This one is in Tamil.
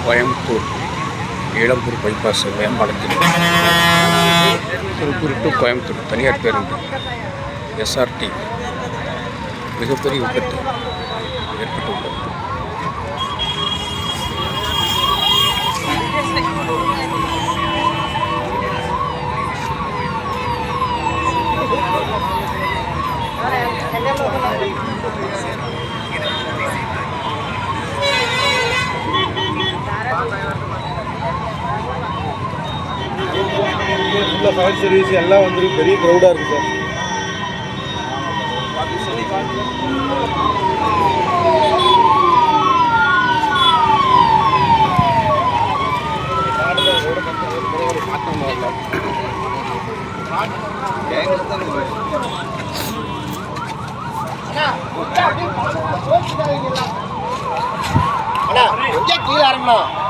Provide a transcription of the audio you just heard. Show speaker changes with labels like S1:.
S1: கோயம்புத்தூர் இளம்பூர் பைபாஸ் மேம்பாலத்தில் திருப்பூர் டு கோயம்புத்தூர் தனியார் பேருந்து எஸ்ஆர்டி மிகப்பெரிய விபத்து ஏற்பட்டுள்ளது.
S2: ஃபயர் சர்வீஸ் எல்லாம் வந்துருக்கு. பெரிய க்ரௌடாக இருக்குது
S3: சார். கீழே இறங்கணும்.